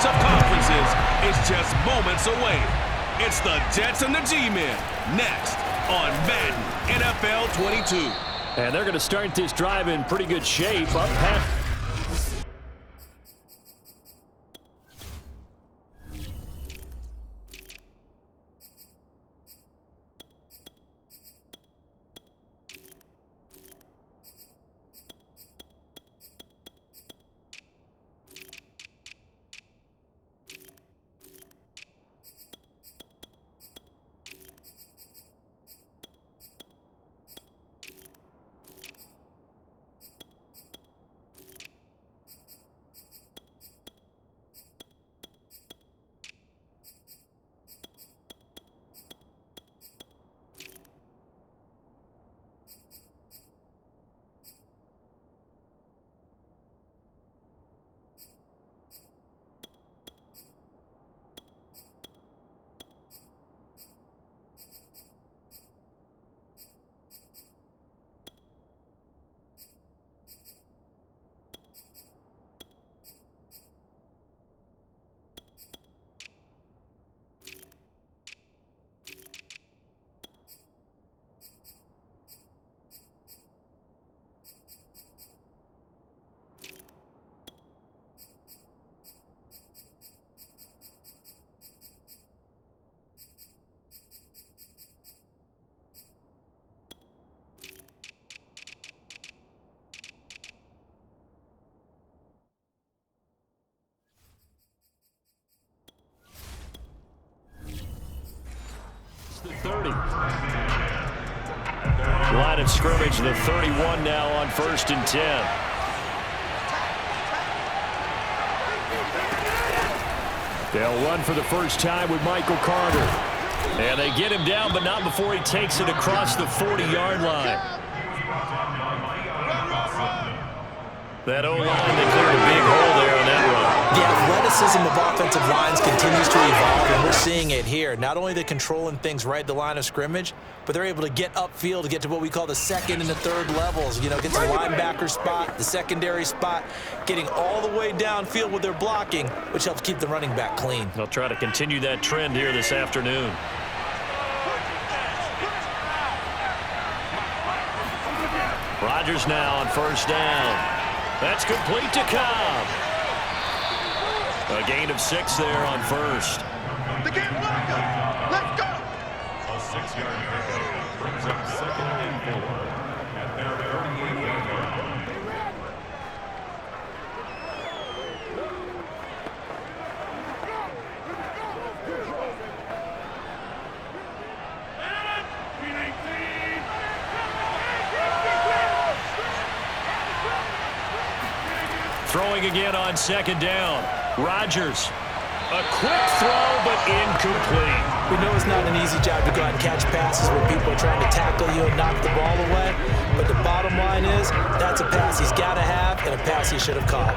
Conference of Conferences is just moments away. It's the Jets and the G-Men next on Madden NFL 22. And they're going to start this drive in pretty good shape. Up half. The 30. Line of scrimmage, the 31 now on 1st and 10. They'll run for the first time with Michael Carter. And they get him down, but not before he takes it across the 40-yard line. That O-line, they cleared a big hole there on that run. The athleticism of offensive lines continues to evolve, and we're seeing it here. Not only they're controlling things right at the line of scrimmage, but they're able to get upfield to get to what we call the second and the third levels. You know, get to the linebacker spot, the secondary spot, getting all the way downfield with their blocking, which helps keep the running back clean. They'll try to continue that trend here this afternoon. Rodgers now on 1st down. That's complete to Cobb. A gain of 6 there on 1st. The game locker. Let's go. A 6-yard pickup brings up 2nd and 4 at their 38-yard line. Throwing again on 2nd down. Rodgers. A quick throw, but incomplete. We know it's not an easy job to go out and catch passes where people are trying to tackle you and knock the ball away. But the bottom line is, that's a pass he's got to have and a pass he should have caught.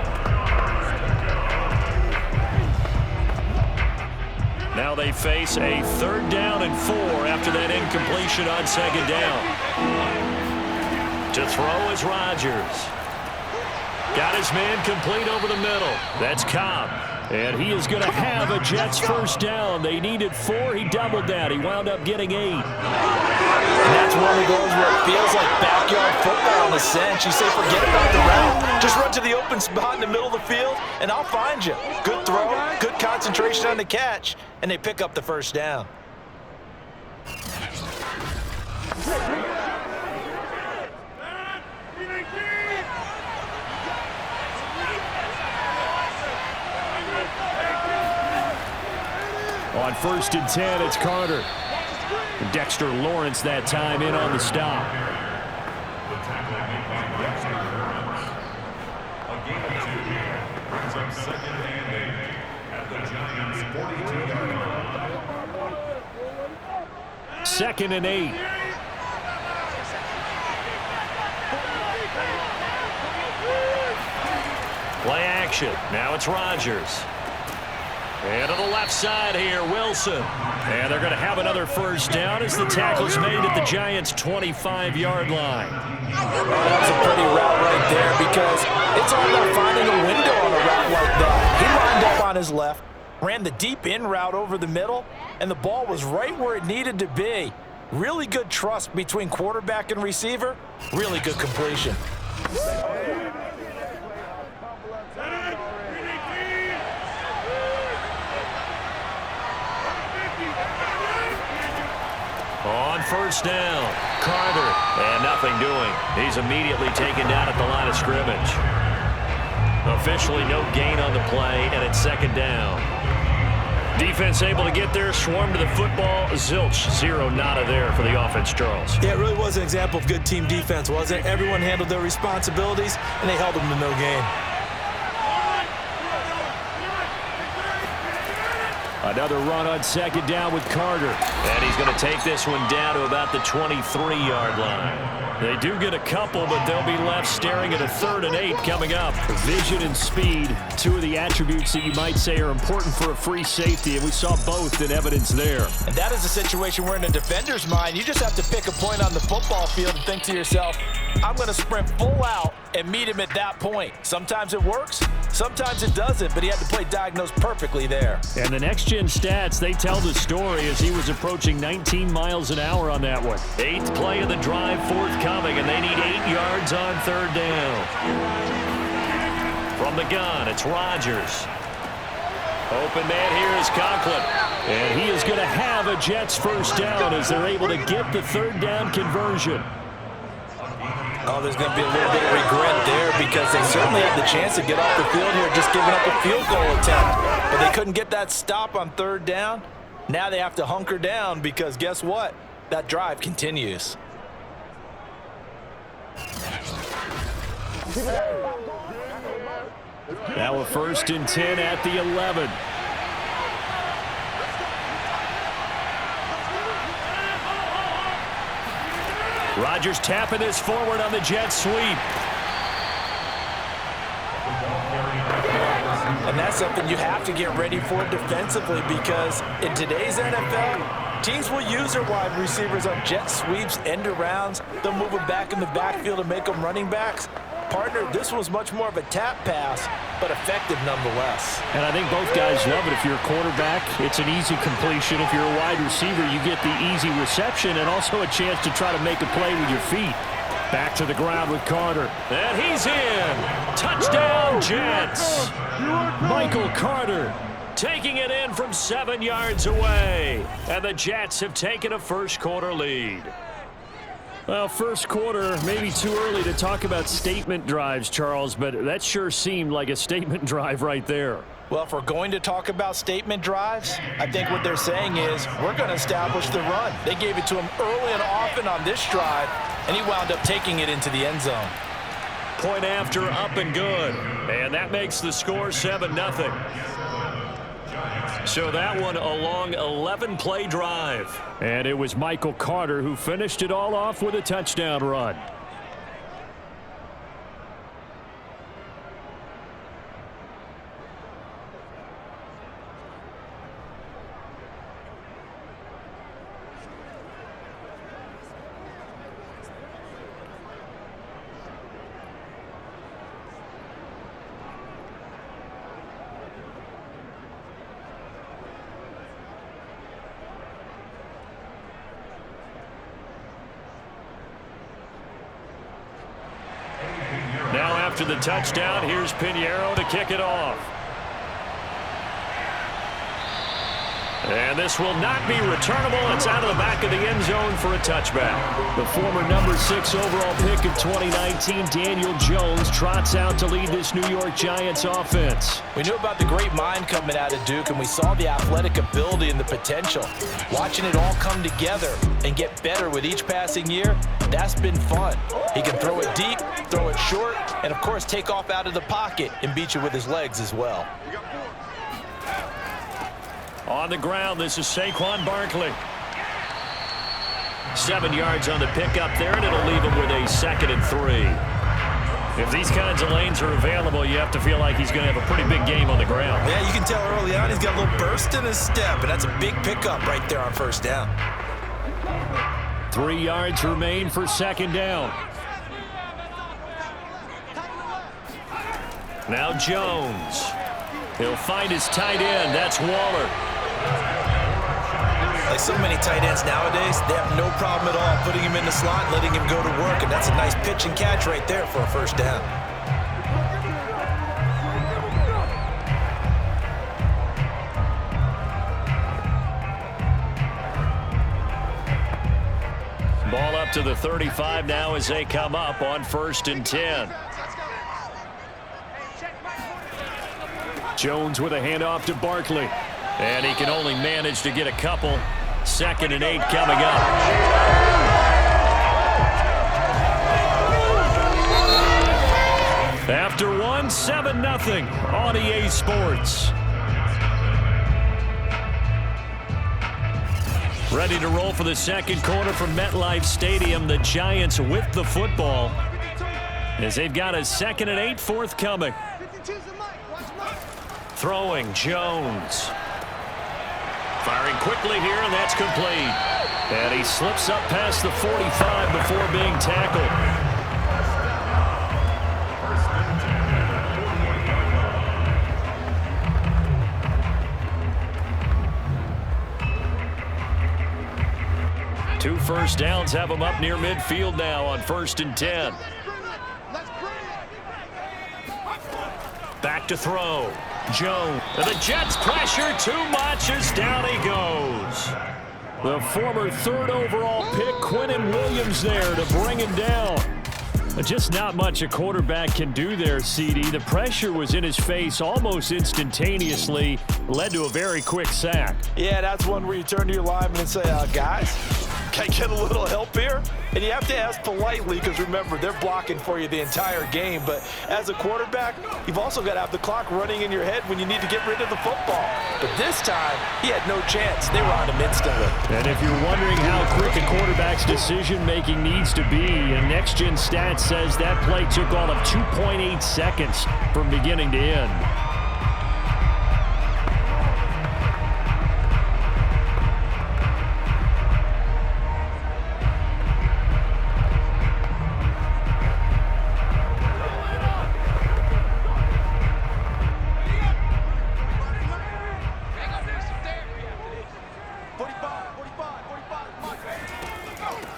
Now they face a 3rd down and 4 after that incompletion on 2nd down. To throw is Rodgers. Got his man complete over the middle. That's Cobb. And he is going to have a Jets 1st down. They needed 4. He doubled that. He wound up getting 8. And that's one of those where it feels like backyard football in a sense. You say, forget about the route. Just run to the open spot in the middle of the field, and I'll find you. Good throw, good concentration on the catch, and they pick up the 1st down. On 1st and 10, it's Carter. Dexter Lawrence that time in on the stop. The tackle made by Dexter Lawrence. A gain of 2 brings up 2nd and 8 at the Giants' 42-yard line. 2nd and 8. Play action. Now it's Rodgers. And to the left side here, Wilson. And they're going to have another 1st down as the tackle's made at the Giants' 25-yard line. That's a pretty route right there because it's all about finding a window on a route like that. He lined up on on his left, ran the deep in route over the middle, and the ball was right where it needed to be. Really good trust between quarterback and receiver. Really good completion. On first down, Carter, and nothing doing. He's immediately taken down at the line of scrimmage. Officially no gain on the play, and it's second down. Defense able to get there, swarm to the football. Zilch, zero, nada there for the offense, Charles. Yeah, it really was an example of good team defense, wasn't it? Everyone handled their responsibilities, and they held them to no gain. Another run on second down with Carter. And he's going to take this one down to about the 23-yard line. They do get a couple, but they'll be left staring at a 3rd and 8 coming up. Vision and speed, two of the attributes that you might say are important for a free safety, and we saw both in evidence there. And that is a situation where in a defender's mind, you just have to pick a point on the football field and think to yourself, I'm going to sprint full out and meet him at that point. Sometimes it works, sometimes it doesn't, but he had to play diagnosed perfectly there. And the next-gen stats, they tell the story as he was approaching 19 miles an hour on that one. 8th play of the drive forthcoming, and they need 8 yards on 3rd down. From the gun, it's Rodgers. Open man here is Conklin. And he is going to have a Jets first down as they're able to get the 3rd down conversion. Oh, there's going to be a little bit of regret there because they certainly had the chance to get off the field here just giving up a field goal attempt. But they couldn't get that stop on 3rd down. Now they have to hunker down because guess what? That drive continues. Now a 1st and 10 at the 11. Rodgers tapping this forward on the jet sweep. And that's something you have to get ready for defensively because in today's NFL, teams will use their wide receivers on jet sweeps, end arounds. They'll move them back in the backfield and make them running backs. Partner, this was much more of a tap pass, but effective nonetheless. And I think both guys love it. If you're a quarterback, it's an easy completion. If you're a wide receiver, you get the easy reception and also a chance to try to make a play with your feet. Back to the ground with Carter. And he's in. Touchdown, Jets. Michael Carter taking it in from 7 yards away. And the Jets have taken a first-quarter lead. Well, first quarter, maybe too early to talk about statement drives, Charles, but that sure seemed like a statement drive right there. Well, if we're going to talk about statement drives, I think what they're saying is we're going to establish the run. They gave it to him early and often on this drive, and he wound up taking it into the end zone. Point after, up and good. And that makes the score 7-0. So that one a long 11-play drive. And it was Michael Carter who finished it all off with a touchdown run. Now after the touchdown, here's Pinheiro to kick it off. And this will not be returnable. It's out of the back of the end zone for a touchback. The former number 6 overall pick of 2019, Daniel Jones, trots out to lead this New York Giants offense. We knew about the great mind coming out of Duke, and we saw the athletic ability and the potential. Watching it all come together and get better with each passing year, that's been fun. He can throw it deep, throw it short, and, of course, take off out of the pocket and beat you with his legs as well. On the ground, this is Saquon Barkley. 7 yards on the pickup there, and it'll leave him with a 2nd and 3. If these kinds of lanes are available, you have to feel like he's going to have a pretty big game on the ground. Yeah, you can tell early on he's got a little burst in his step, and that's a big pickup right there on first down. 3 yards remain for 2nd down. Now Jones. He'll find his tight end. That's Waller. Like so many tight ends nowadays, they have no problem at all putting him in the slot and letting him go to work, and that's a nice pitch and catch right there for a first down. Ball up to the 35 now as they come up on 1st and 10. Jones with a handoff to Barkley. And he can only manage to get a couple. 2nd and 8 coming up. After 1, 7-0 on EA Sports. Ready to roll for the second quarter from MetLife Stadium. The Giants with the football as they've got a 2nd and 8 forthcoming. Throwing Jones. Firing quickly here, and that's complete. And he slips up past the 45 before being tackled. Two first downs have him up near midfield now on 1st and 10. Back to throw. Jones. The Jets pressure too much as down he goes. The former 3rd overall pick, Quentin Williams, there to bring him down. Just not much a quarterback can do there, CD. The pressure was in his face almost instantaneously, led to a very quick sack. Yeah, that's one where you turn to your lineman and say, guys, can I get a little help here? And you have to ask politely because, remember, they're blocking for you the entire game. But as a quarterback, you've also got to have the clock running in your head when you need to get rid of the football. But this time, he had no chance. They were on him instantly. And if you're wondering how quick a quarterback's decision-making needs to be, and Next Gen Stats says that play took all of 2.8 seconds from beginning to end.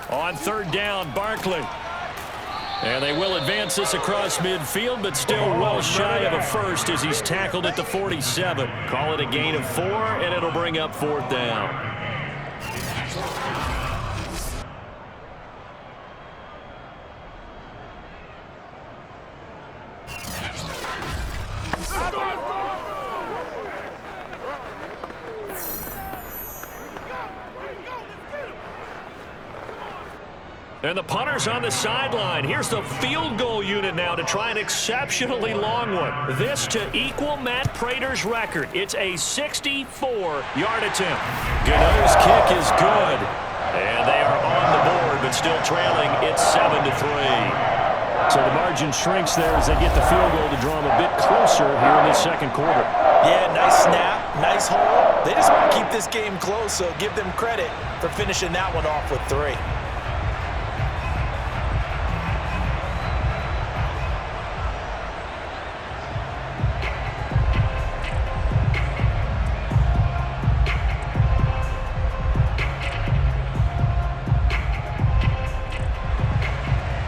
On 3rd down, Barkley. And they will advance this across midfield, but still well shy of a first as he's tackled at the 47. Call it a gain of 4, and it'll bring up 4th down. And the punter's on the sideline. Here's the field goal unit now to try an exceptionally long one. This to equal Matt Prater's record. It's a 64-yard attempt. Gano's kick is good. And they are on the board, but still trailing. It's 7-3. So the margin shrinks there as they get the field goal to draw them a bit closer here in this second quarter. Yeah, nice snap, nice hold. They just want to keep this game close, so give them credit for finishing that one off with 3.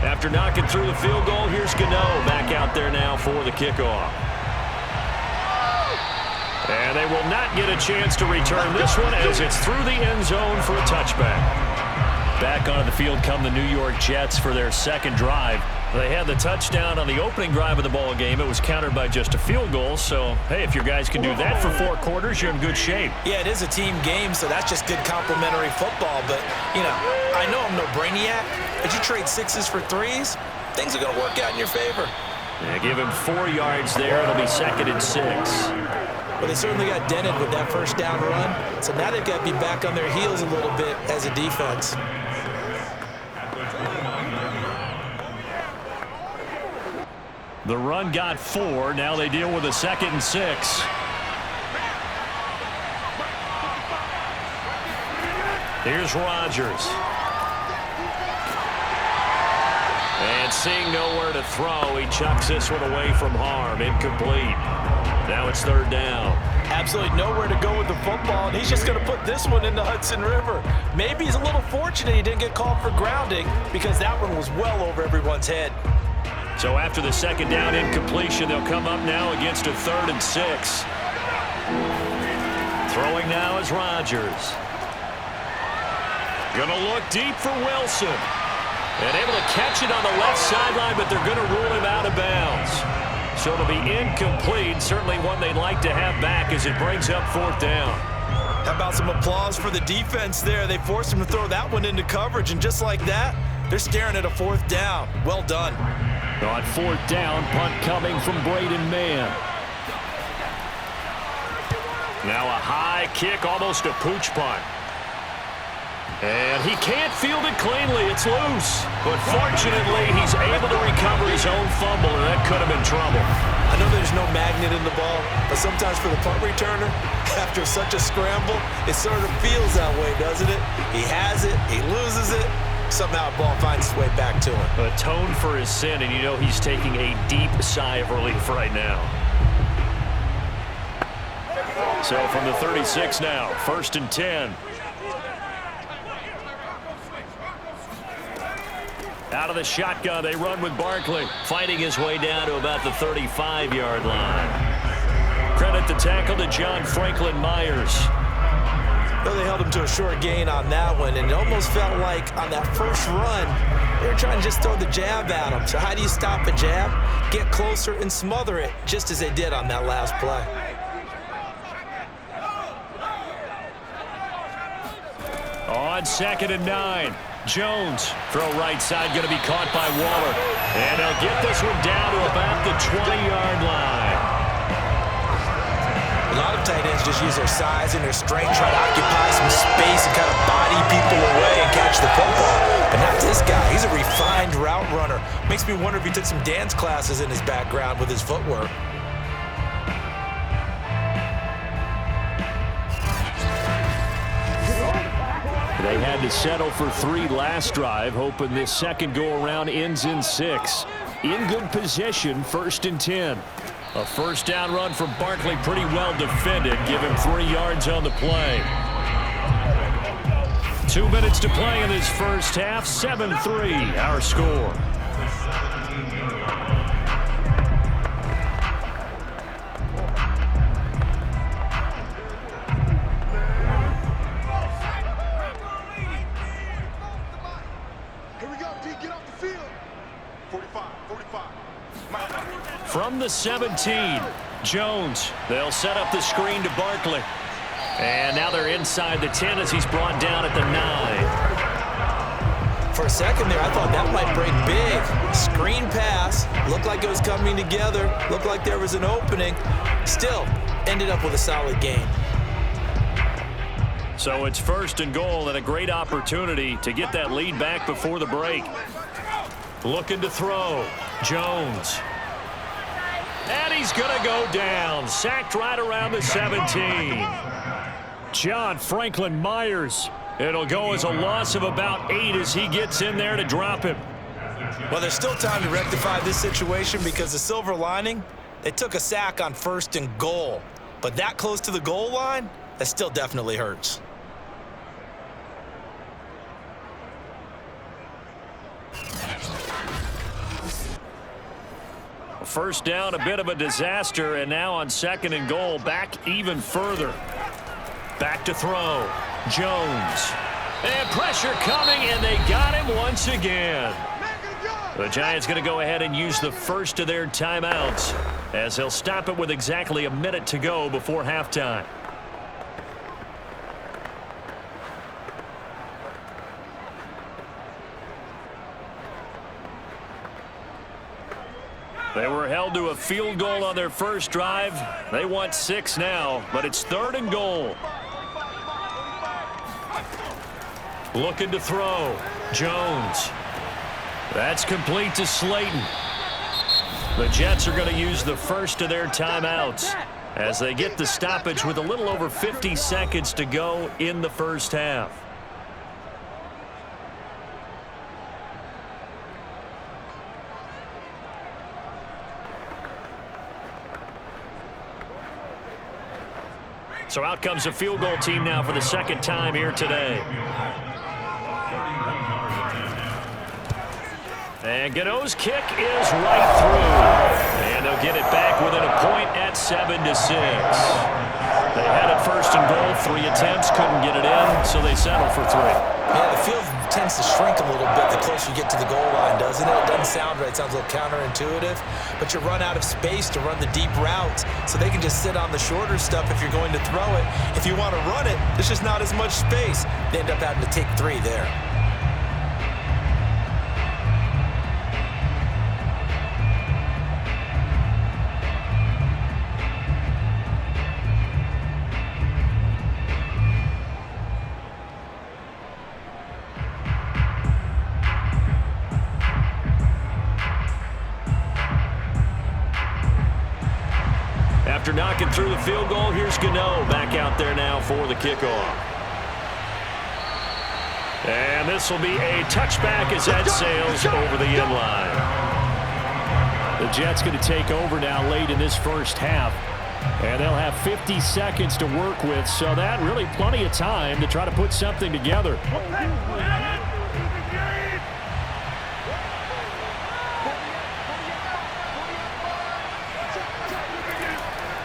After knocking through the field goal, here's Gano back out there now for the kickoff. And they will not get a chance to return this one as it's through the end zone for a touchback. Back onto the field come the New York Jets for their second drive. They had the touchdown on the opening drive of the ball game. It was countered by just a field goal. So, hey, if your guys can do that for 4 quarters, you're in good shape. Yeah, it is a team game, so that's just good complimentary football. But, you know, I know I'm no brainiac, but you trade 6s for 3s, things are going to work out in your favor. Yeah, give him 4 yards there. It'll be 2nd and 6. Well, they certainly got dented with that first down run. So now they've got to be back on their heels a little bit as a defense. The run got 4. Now they deal with a 2nd and 6. Here's Rodgers. And seeing nowhere to throw, he chucks this one away from harm. Incomplete. Now it's third down. Absolutely nowhere to go with the football, and he's just going to put this one in the Hudson River. Maybe he's a little fortunate he didn't get called for grounding because that one was well over everyone's head. So after the second down incompletion, they'll come up now against a 3rd and 6. Throwing now is Rodgers. Going to look deep for Wilson. And able to catch it on the left sideline, but they're going to rule him out of bounds. So it'll be incomplete. Certainly one they'd like to have back as it brings up 4th down. How about some applause for the defense there? They forced him to throw that one into coverage, and just like that, they're staring at a 4th down. Well done. On 4th down, punt coming from Braden Mann. Now a high kick, almost a pooch punt. And he can't field it cleanly. It's loose. But fortunately, he's able to recover his own fumble, and that could have been trouble. I know there's no magnet in the ball, but sometimes for the punt returner, after such a scramble, it sort of feels that way, doesn't it? He has it, he loses it, somehow the ball finds its way back to him. Atoned for his sin, and you know he's taking a deep sigh of relief right now. So from the 36 now, 1st and 10. Out of the shotgun, they run with Barkley, fighting his way down to about the 35-yard line. Credit the tackle to John Franklin Myers. Though they held him to a short gain on that one, and it almost felt like on that first run, they were trying to just throw the jab at him. So how do you stop a jab? Get closer and smother it, just as they did on that last play. On 2nd and 9. Jones, throw right side, going to be caught by Waller. And they'll get this one down to about the 20-yard line. A lot of tight ends just use their size and their strength, try to occupy some space and kind of body people away and catch the football. But not this guy. He's a refined route runner. Makes me wonder if he took some dance classes in his background with his footwork. They had to settle for 3 last drive, hoping this second go-around ends in 6. In good position, 1st and 10. A 1st down run from Barkley, pretty well defended. Give him 3 yards on the play. 2 minutes to play in this first half. 7-3, our score. From the 17, Jones. They'll set up the screen to Barkley. And now they're inside the 10 as he's brought down at the 9. For a second there, I thought that might break big. Screen pass. Looked like it was coming together. Looked like there was an opening. Still, ended up with a solid gain. So it's 1st and goal and a great opportunity to get that lead back before the break. Looking to throw. Jones. And he's going to go down. Sacked right around the 17. John Franklin Myers. It'll go as a loss of about 8 as he gets in there to drop him. Well, there's still time to rectify this situation because the silver lining, they took a sack on 1st and goal. But that close to the goal line, that still definitely hurts. First down, a bit of a disaster, and now on 2nd and goal, back even further. Back to throw. Jones. And pressure coming, and they got him once again. The Giants going to go ahead and use the first of their timeouts as they'll stop it with exactly a minute to go before halftime. They were held to a field goal on their first drive. They want 6 now, but it's 3rd and goal. Looking to throw. Jones. That's complete to Slayton. The Jets are going to use the first of their timeouts as they get the stoppage with a little over 50 seconds to go in the first half. So out comes a field goal team now for the second time here today. And Gano's kick is right through. And they'll get it back within a point at 7-6. They had it first and goal, 3 attempts, couldn't get it in, so they settle for 3. Yeah, the field tends to shrink a little bit the closer you get to the goal line, doesn't it? It doesn't sound right. It sounds a little counterintuitive. But you run out of space to run the deep routes, so they can just sit on the shorter stuff if you're going to throw it. If you want to run it, there's just not as much space. They end up having to take 3 there. After knocking through the field goal, here's Gano back out there now for the kickoff. And this will be a touchback as that sails over the end line. The Jets going to take over now late in this first half. And they'll have 50 seconds to work with, so that really plenty of time to try to put something together.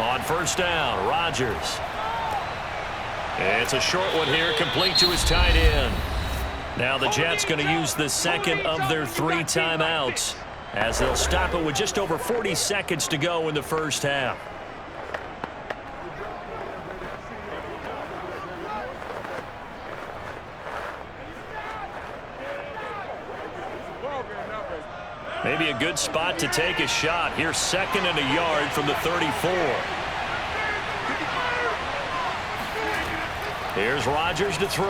On first down, Rodgers. It's a short one here, complete to his tight end. Now the Jets going to use the second of their 3 timeouts as they'll stop it with just over 40 seconds to go in the first half. Maybe a good spot to take a shot. Here's 2nd and a yard from the 34. Here's Rodgers to throw.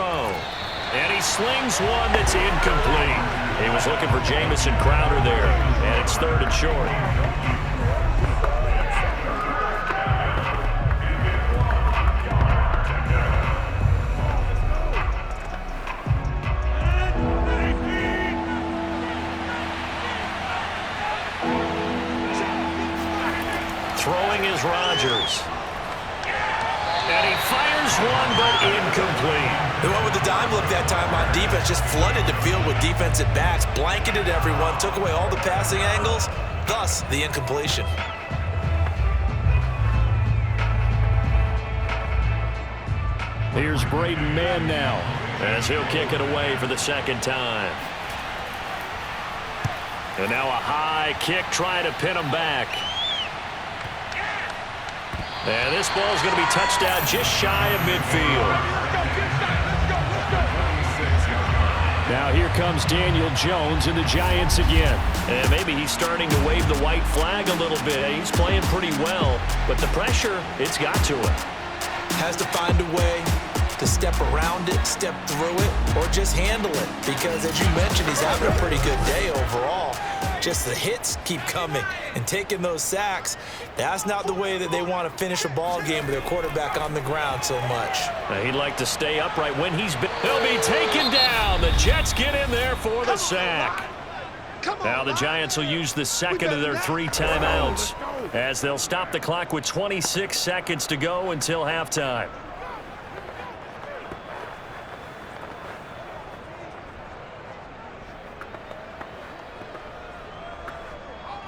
And he slings one that's incomplete. He was looking for Jamison Crowder there. And it's 3rd and short. Throwing is Rodgers. And he fires one, but incomplete. They went with the dime look that time on defense, just flooded the field with defensive backs, blanketed everyone, took away all the passing angles, thus the incompletion. Here's Braden Mann now, as he'll kick it away for the 2nd time. And now a high kick trying to pin him back. And this ball is going to be touched down just shy of midfield. Now here comes Daniel Jones and the Giants again. And maybe he's starting to wave the white flag a little bit. He's playing pretty well, but the pressure, it's got to him. Has to find a way to step around it, step through it, or just handle it. Because as you mentioned, he's having a pretty good day overall. Just the hits keep coming and taking those sacks. That's not the way that they want to finish a ball game with their quarterback on the ground so much. He'd like to stay upright when he'll be taken down. The Jets get in there for the sack. Now the Giants will use the 2nd of their 3 timeouts as they'll stop the clock with 26 seconds to go until halftime.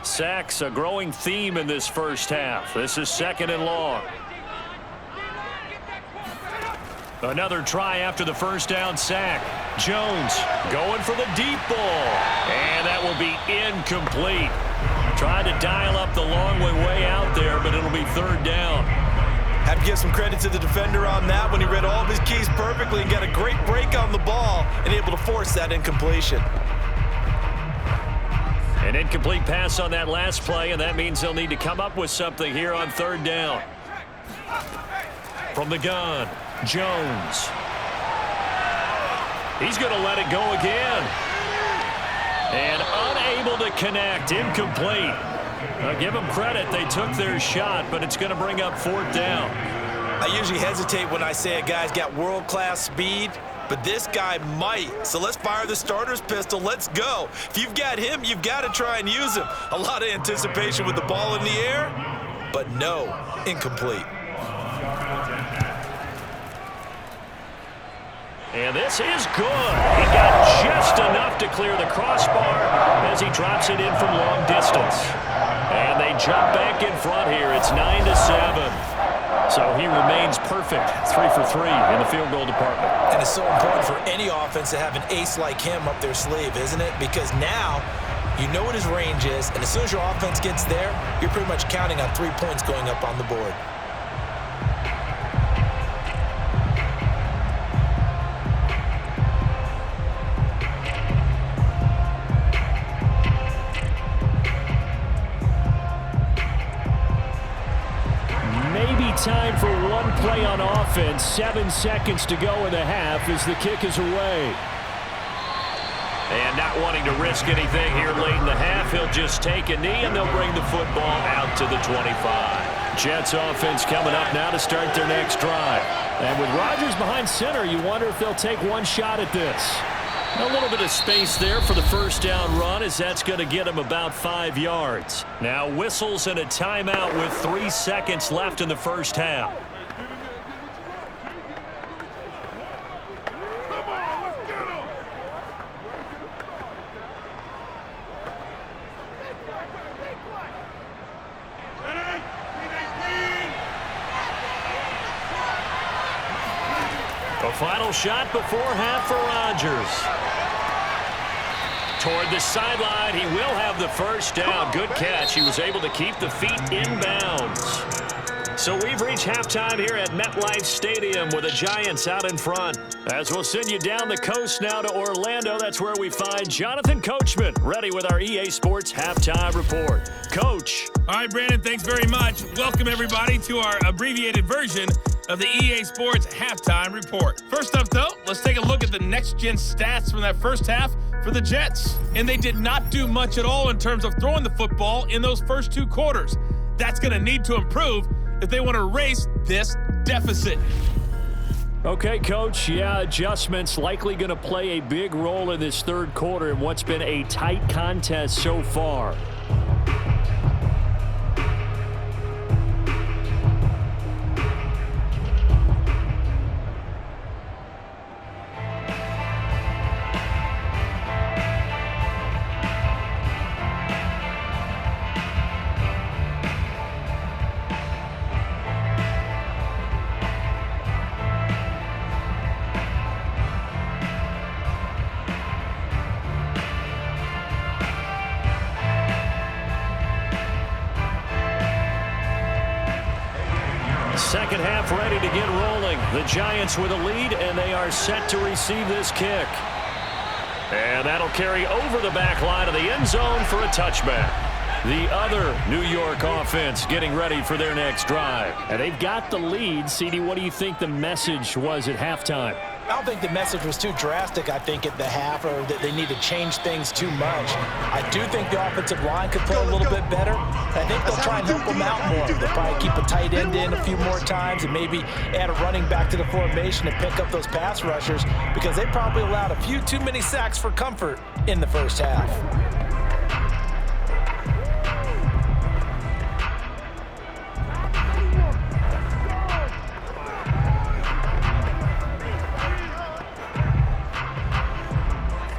Sacks, a growing theme in this first half. This is 2nd and long. Another try after the first down sack. Jones going for the deep ball. And that will be incomplete. Trying to dial up the long way out there, but it'll be 3rd down. Have to give some credit to the defender on that when he read all of his keys perfectly and got a great break on the ball and able to force that incompletion. An incomplete pass on that last play, and that means they'll need to come up with something here on 3rd down. From the gun, Jones. He's going to let it go again. And unable to connect, incomplete. I'll give them credit, they took their shot, but it's going to bring up 4th down. I usually hesitate when I say a guy's got world-class speed, but this guy might. So let's fire the starter's pistol. Let's go. If you've got him, you've got to try and use him. A lot of anticipation with the ball in the air, but no, incomplete. And this is good. He got just enough to clear the crossbar as he drops it in from long distance. And they jump back in front here. It's 9-7. So he remains perfect, 3 for 3 in the field goal department. And it's so important for any offense to have an ace like him up their sleeve, isn't it? Because now you know what his range is, and as soon as your offense gets there, you're pretty much counting on 3 points going up on the board. Time for one play on offense. 7 seconds to go in the half as the kick is away. And not wanting to risk anything here late in the half, he'll just take a knee and they'll bring the football out to the 25. Jets offense coming up now to start their next drive. And with Rodgers behind center, you wonder if they'll take one shot at this. A little bit of space there for the first down run as that's going to get him about 5 yards. Now whistles and a timeout with 3 seconds left in the first half. A final shot before half for Rodgers. Toward the sideline, he will have the first down. Good catch. He was able to keep the feet in bounds. So we've reached halftime here at MetLife Stadium with the Giants out in front. As we'll send you down the coast now to Orlando, that's where we find Jonathan Coachman ready with our EA Sports Halftime Report. Coach. All right, Brandon, thanks very much. Welcome, everybody, to our abbreviated version of the EA Sports Halftime Report. First up, though, let's take a look at the next-gen stats from that first half for the Jets. And they did not do much at all in terms of throwing the football in those first 2 quarters. That's going to need to improve if they want to erase this deficit. Okay, Coach. Yeah, adjustments likely going to play a big role in this third quarter in what's been a tight contest so far. Second half ready to get rolling. The Giants with a lead, and they are set to receive this kick. And that'll carry over the back line of the end zone for a touchback. The other New York offense getting ready for their next drive. And they've got the lead. CD, what do you think the message was at halftime? I don't think the message was too drastic, I think, at the half, or that they need to change things too much. I do think the offensive line could play a little bit better. I think they'll try and help them out more. They'll probably keep a tight end in a few more times and maybe add a running back to the formation and pick up those pass rushers because they probably allowed a few too many sacks for comfort in the first half.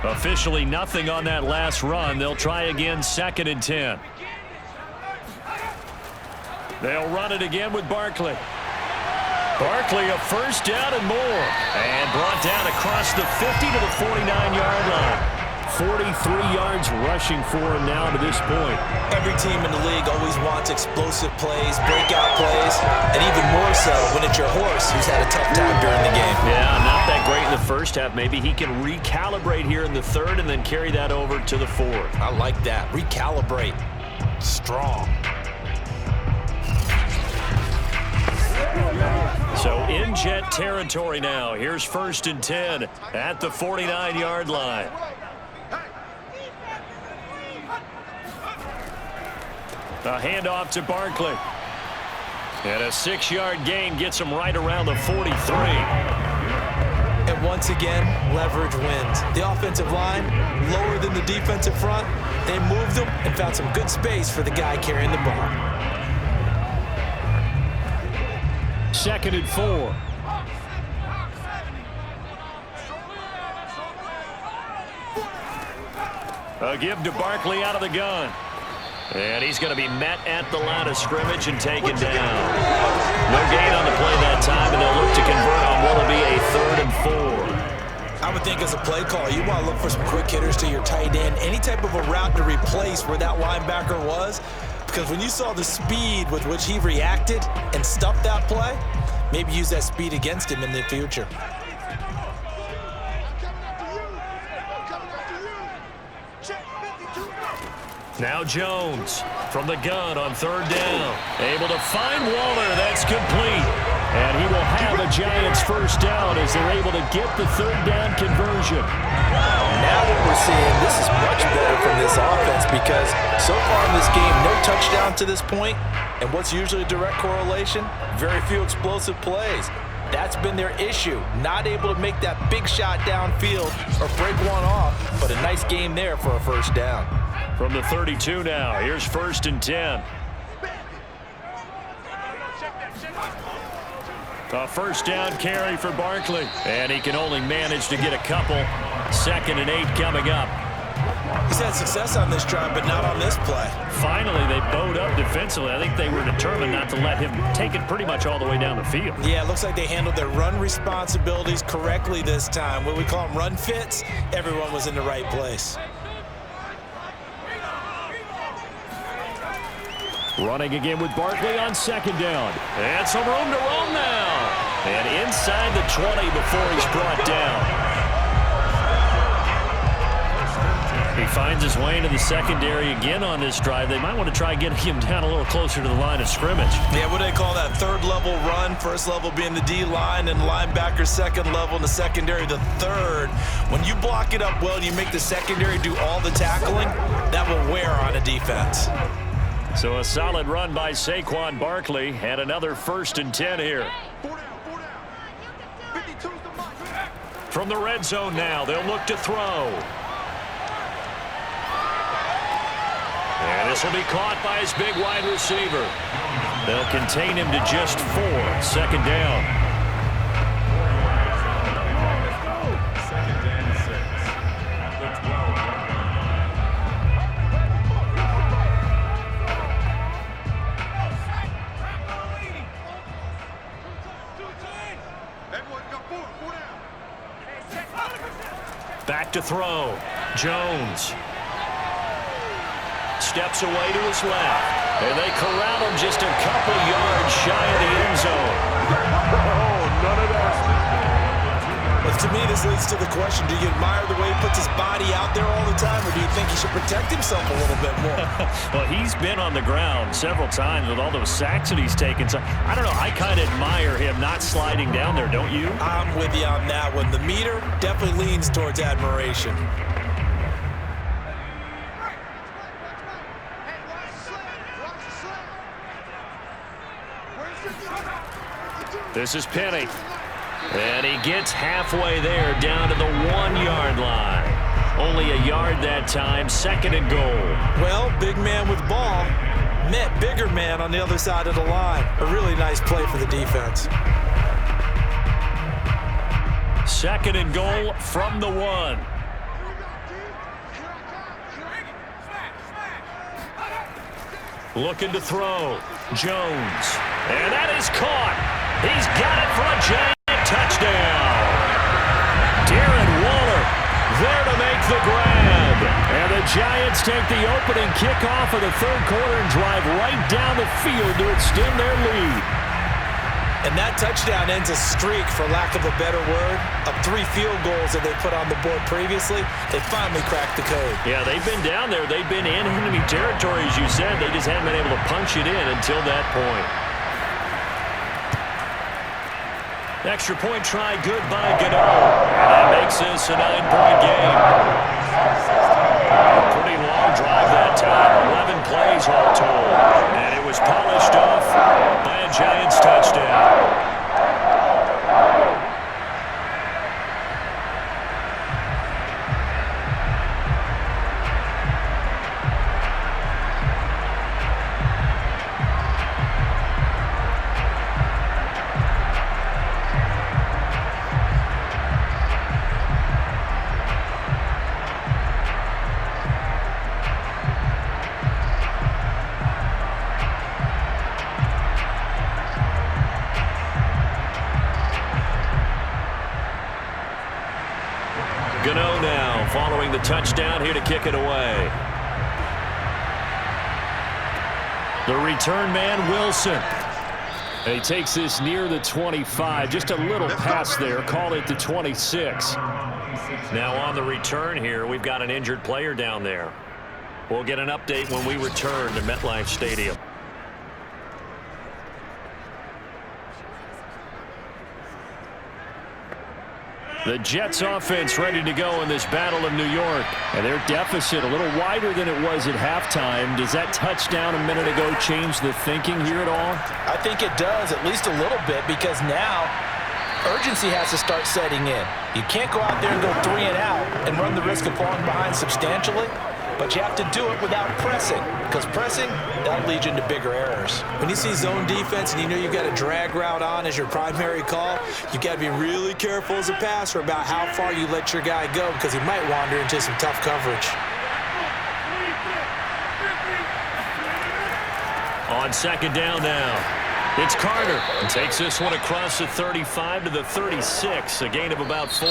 Officially nothing on that last run. They'll try again, 2nd and 10. They'll run it again with Barkley. Barkley a first down and more. And brought down across the 50 to the 49-yard line. 43 yards rushing for him now to this point. Every team in the league always wants explosive plays, breakout plays, and even more so when it's your horse who's had a tough time during the game. Yeah, not that great in the first half. Maybe he can recalibrate here in the third and then carry that over to the fourth. I like that. Recalibrate. Strong. So in Jet territory now. Here's 1st and 10 at the 49-yard line. A handoff to Barkley. And a 6-yard gain gets him right around the 43. And once again, leverage wins. The offensive line, lower than the defensive front. They moved them and found some good space for the guy carrying the ball. 2nd and 4. A give to Barkley out of the gun. And he's going to be met at the line of scrimmage and taken down. No gain on the play that time, and they'll look to convert on what will be a 3rd and 4. I would think as a play call, you want to look for some quick hitters to your tight end, any type of a route to replace where that linebacker was, because when you saw the speed with which he reacted and stuffed that play, maybe use that speed against him in the future. Now Jones from the gun on 3rd down. Able to find Waller. That's complete. And he will have a Giants 1st down as they're able to get the 3rd down conversion. Now what we're seeing, this is much better from this offense because so far in this game, no touchdown to this point. And what's usually a direct correlation? Very few explosive plays. That's been their issue. Not able to make that big shot downfield or break one off, but a nice game there for a 1st down. From the 32 now, here's 1st and 10. A 1st down carry for Barkley. And he can only manage to get a couple. 2nd and 8 coming up. He's had success on this drive, but not on this play. Finally, they bowed up defensively. I think they were determined not to let him take it pretty much all the way down the field. Yeah, it looks like they handled their run responsibilities correctly this time. What we call them run fits, everyone was in the right place. Running again with Barkley on 2nd down. And some room to roam now. And inside the 20 before he's brought down. He finds his way into the secondary again on this drive. They might want to try getting him down a little closer to the line of scrimmage. Yeah, what do they call that? 3rd level run. 1st level being the D-line and linebacker 2nd level, and the secondary the 3rd. When you block it up well and you make the secondary do all the tackling, that will wear on a defense. So a solid run by Saquon Barkley and another 1st and 10 here. From the red zone now, they'll look to throw. And this will be caught by his big wide receiver. They'll contain him to just 4. 2nd down. 2nd and 6 at the 12. Back to throw. Jones. Steps away to his left. And they corral him just a couple yards shy of the end zone. Oh, none of that. But to me, this leads to the question, do you admire the way he puts his body out there all the time, or do you think he should protect himself a little bit more? Well, he's been on the ground several times with all those sacks that he's taken. So, I don't know, I kind of admire him not sliding down there, don't you? I'm with you on that one. The meter definitely leans towards admiration. This is Penny. And he gets halfway there down to the 1-yard line. Only a yard that time, 2nd and goal. Well, big man with ball met bigger man on the other side of the line. A really nice play for the defense. 2nd and goal from the 1. Looking to throw. Jones. And that is caught. He's got it for a giant touchdown. Darren Waller there to make the grab. And the Giants take the opening kickoff of the 3rd quarter and drive right down the field to extend their lead. And that touchdown ends a streak, for lack of a better word, of 3 field goals that they put on the board previously. They finally cracked the code. Yeah, they've been down there. They've been in enemy territory, as you said. They just haven't been able to punch it in until that point. Extra point try, good by Gano. And that makes this a 9-point game. A pretty long drive that time. 11 plays all told. And it was polished off by a Giants touchdown. Gano now following the touchdown here to kick it away. The return man, Wilson. And he takes this near the 25. Just a little pass there. Call it the 26. Now on the return here, we've got an injured player down there. We'll get an update when we return to MetLife Stadium. The Jets offense ready to go in this battle of New York. And their deficit a little wider than it was at halftime. Does that touchdown a minute ago change the thinking here at all? I think it does, at least a little bit, because now urgency has to start setting in. You can't go out there and go 3 and out and run the risk of falling behind substantially. But you have to do it without pressing, because pressing, that'll lead you into bigger errors. When you see zone defense and you know you've got a drag route on as your primary call, you've got to be really careful as a passer about how far you let your guy go, because he might wander into some tough coverage. On second down now, it's Carter. And takes this one across the 35 to the 36, a gain of about 4.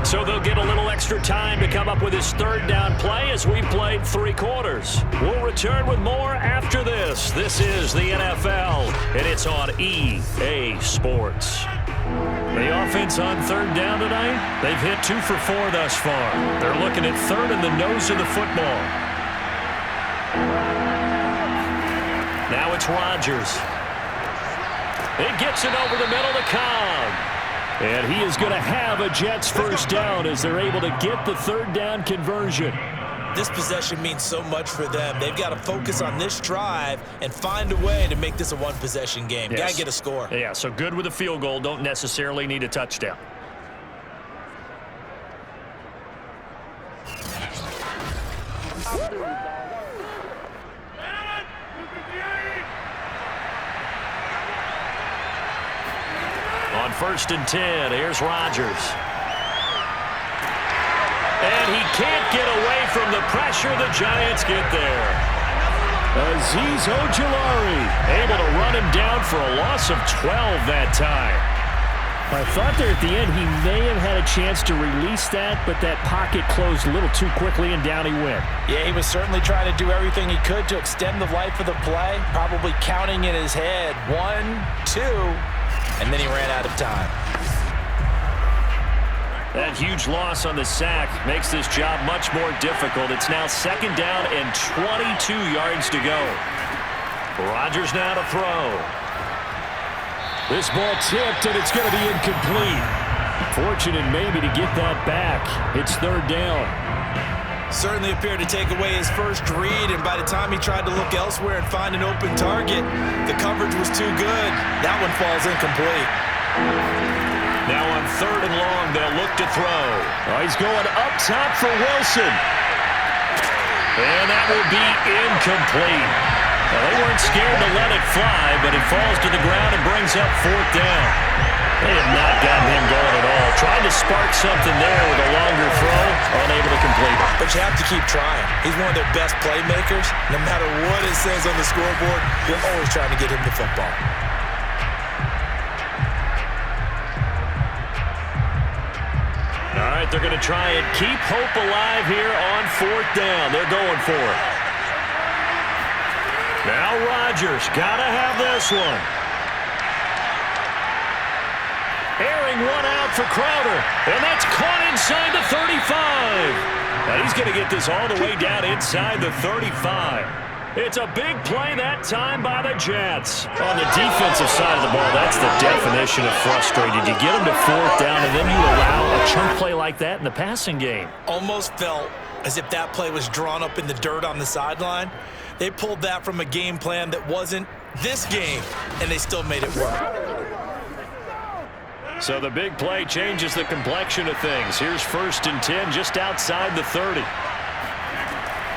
So they'll get a little extra time to come up with his third down play as we played 3 quarters. We'll return with more after this. This is the NFL, and it's on EA Sports. The offense on third down tonight, they've hit 2 for 4 thus far. They're looking at third in the nose of the football. Now it's Rodgers. It gets it over the middle to Cobb. And he is going to have a Jets first down as they're able to get the third down conversion. This possession means so much for them. They've got to focus on this drive and find a way to make this a one-possession game. Yes. Got to get a score. Yeah, so good with a field goal. Don't necessarily need a touchdown. On 1st and 10, here's Rodgers. And he can't get away from the pressure. The Giants get there. Azeez Ojulari able to run him down for a loss of 12 that time. I thought there at the end he may have had a chance to release that, but that pocket closed a little too quickly, and down he went. Yeah, he was certainly trying to do everything he could to extend the life of the play, probably counting in his head 1, 2, and then he ran out of time. That huge loss on the sack makes this job much more difficult. It's now 2nd down and 22 yards to go. Rodgers now to throw. This ball tipped, and it's going to be incomplete. Fortunate maybe to get that back. It's 3rd down. Certainly appeared to take away his first read, and by the time he tried to look elsewhere and find an open target, the coverage was too good. That one falls incomplete. Now on 3rd and long, they'll look to throw. Oh, he's going up top for Wilson. And that will be incomplete. Well, they weren't scared to let it fly, but it falls to the ground and brings up 4th down. They have not gotten him going at all. Trying to spark something there with a longer throw, unable to complete it. But you have to keep trying. He's one of their best playmakers. No matter what it says on the scoreboard, you're always trying to get him the football. All right, they're going to try and keep hope alive here on 4th down. They're going for it. Now Rodgers got to have this one. Airing one out for Crowder. And that's caught inside the 35. And he's going to get this all the way down inside the 35. It's a big play that time by the Jets. On the defensive side of the ball, that's the definition of frustrated. You get them to 4th down, and then you allow a chunk play like that in the passing game. Almost felt as if that play was drawn up in the dirt on the sideline. They pulled that from a game plan that wasn't this game, and they still made it work. So the big play changes the complexion of things. Here's 1st and 10 just outside the 30.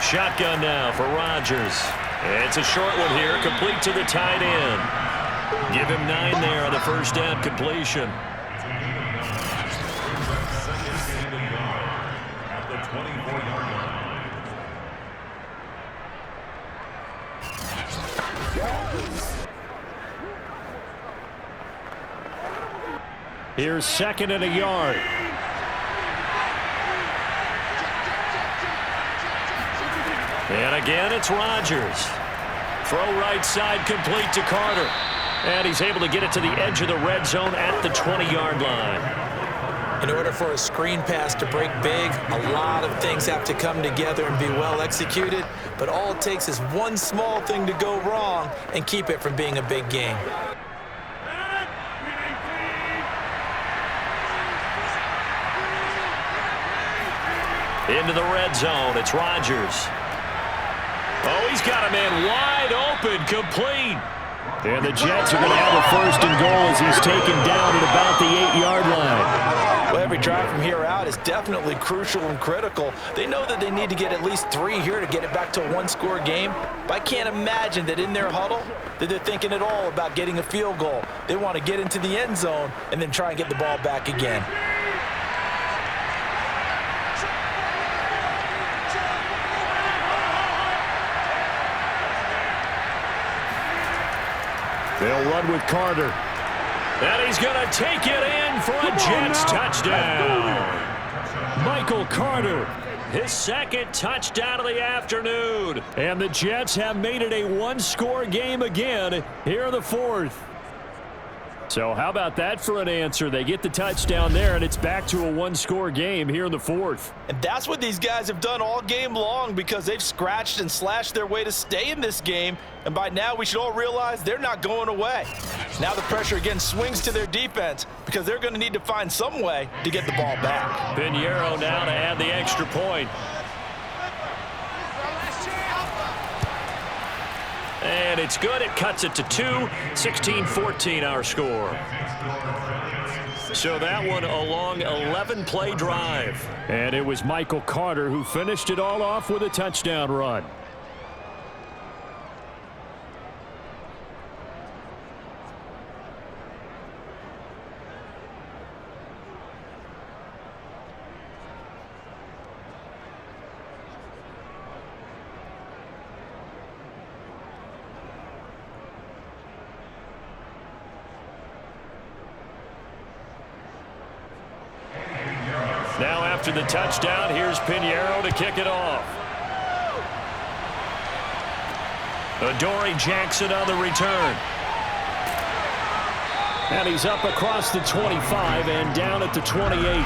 Shotgun now for Rodgers. It's a short one here, complete to the tight end. Give him 9 there on the 1st down completion. At the 24-yard line. Here's 2nd and a yard. And again, it's Rodgers. Throw right side complete to Carter. And he's able to get it to the edge of the red zone at the 20-yard line. In order for a screen pass to break big, a lot of things have to come together and be well executed. But all it takes is one small thing to go wrong and keep it from being a big game. Into the red zone, it's Rodgers. Oh, he's got a man wide open, complete. And the Jets are going to have a 1st and goal as he's taken down at about the 8-yard line. Well, every drive from here out is definitely crucial and critical. They know that they need to get at least 3 here to get it back to a one-score game. But I can't imagine that in their huddle that they're thinking at all about getting a field goal. They want to get into the end zone and then try and get the ball back again. They'll run with Carter. And he's going to take it in for a Jets touchdown. Michael Carter, his 2nd touchdown of the afternoon. And the Jets have made it a one-score game again here in the 4th. So how about that for an answer? They get the touchdown there, and it's back to a one-score game here in the 4th. And that's what these guys have done all game long because they've scratched and slashed their way to stay in this game. And by now, we should all realize they're not going away. Now the pressure again swings to their defense because they're going to need to find some way to get the ball back. Pinheiro now to add the extra point. And it's good. It cuts it to 2. 16-14 our score. So that one a long 11-play drive. And it was Michael Carter who finished it all off with a touchdown run. Now after the touchdown, here's Pinheiro to kick it off. Adoree Jackson on the return. And he's up across the 25 and down at the 28.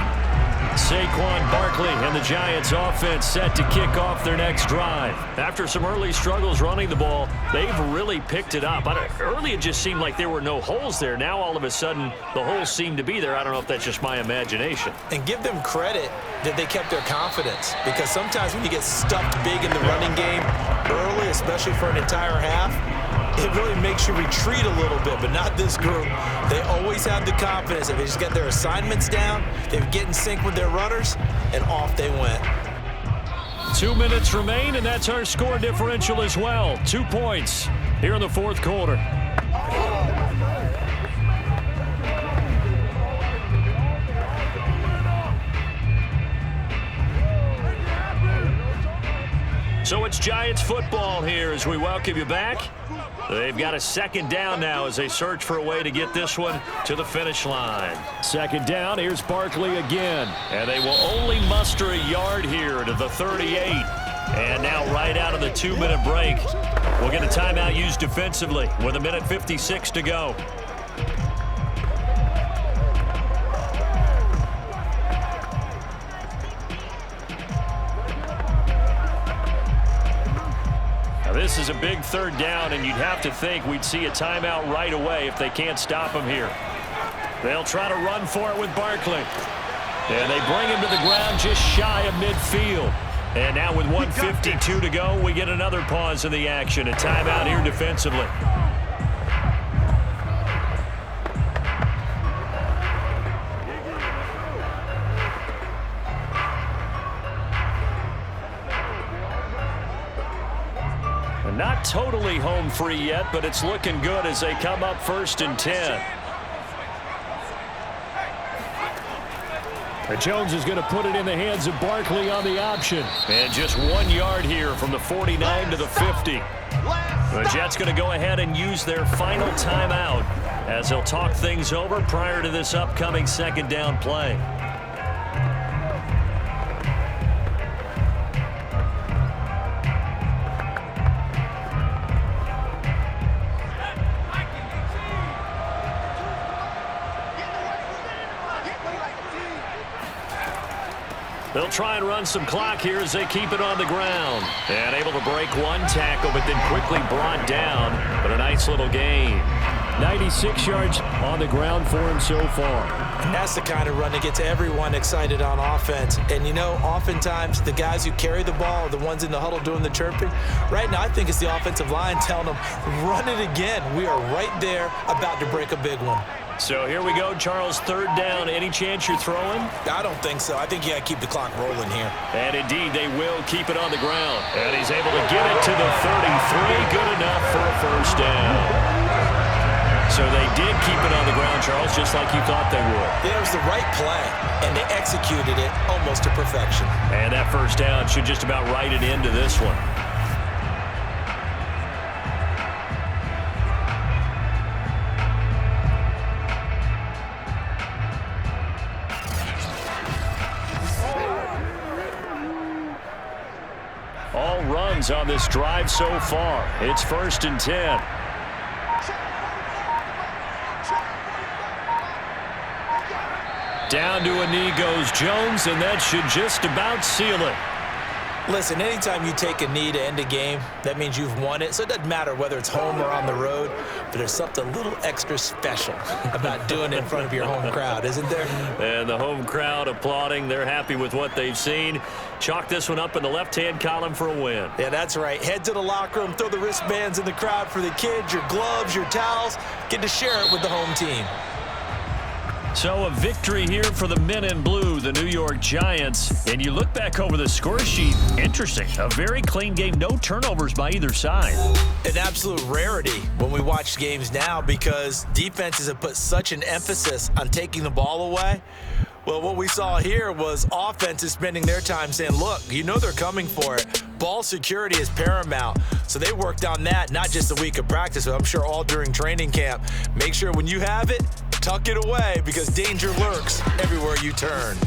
Saquon Barkley and the Giants offense set to kick off their next drive. After some early struggles running the ball, they've really picked it up. Early it just seemed like there were no holes there. Now all of a sudden the holes seem to be there. I don't know if that's just my imagination. And give them credit that they kept their confidence because sometimes when you get stuffed big in the running game early, especially for an entire half, it really makes you retreat a little bit, but not this group. They always have the confidence. If they just get their assignments down, they get in sync with their runners, and off they went. 2 minutes remain, and that's our score differential as well. 2 points here in the 4th quarter. So it's Giants football here as we welcome you back. They've got a 2nd down now as they search for a way to get this one to the finish line. 2nd down, here's Barkley again. And they will only muster a yard here to the 38. And now right out of the 2-minute break, we'll get a timeout used defensively with 1:56 to go. This is a big 3rd down, and you'd have to think we'd see a timeout right away if they can't stop him here. They'll try to run for it with Barkley. And they bring him to the ground just shy of midfield. And now with 1:52 to go, we get another pause in the action. A timeout here defensively. Not totally home free yet, but it's looking good as they come up 1st and 10. Jones is going to put it in the hands of Barkley on the option. And just 1 yard here from the 49 to the 50. The Jets going to go ahead and use their final timeout as they'll talk things over prior to this upcoming second down play. They'll try and run some clock here as they keep it on the ground. And able to break one tackle, but then quickly brought down. But a nice little gain. 96 yards on the ground for him so far. And that's the kind of run that gets everyone excited on offense. And, you know, oftentimes the guys who carry the ball are the ones in the huddle doing the chirping. Right now, I think it's the offensive line telling them, run it again. We are right there about to break a big one. So here we go, Charles, third down. Any chance you're throwing? I don't think so. I think you got to keep the clock rolling here. And indeed, they will keep it on the ground. And he's able to get it to the 33. Good enough for a first down. So they did keep it on the ground, Charles, just like you thought they would. It was the right play, and they executed it almost to perfection. And that first down should just about write it into this one. All runs on this drive so far. It's 1st and 10. Down to a knee goes Jones, and that should just about seal it. Listen, anytime you take a knee to end a game, that means you've won it. So it doesn't matter whether it's home or on the road, but there's something a little extra special about doing it in front of your home crowd, isn't there? And the home crowd applauding. They're happy with what they've seen. Chalk this one up in the left-hand column for a win. Yeah, that's right. Head to the locker room, throw the wristbands in the crowd for the kids, your gloves, your towels. Get to share it with the home team. So a victory here for the men in blue, the New York Giants. And you look back over the score sheet, interesting. A very clean game, no turnovers by either side. An absolute rarity when we watch games now because defenses have put such an emphasis on taking the ball away. Well, what we saw here was offenses spending their time saying, look, you know they're coming for it. Ball security is paramount. So they worked on that, not just a week of practice, but I'm sure all during training camp. Make sure when you have it, tuck it away because danger lurks everywhere you turn.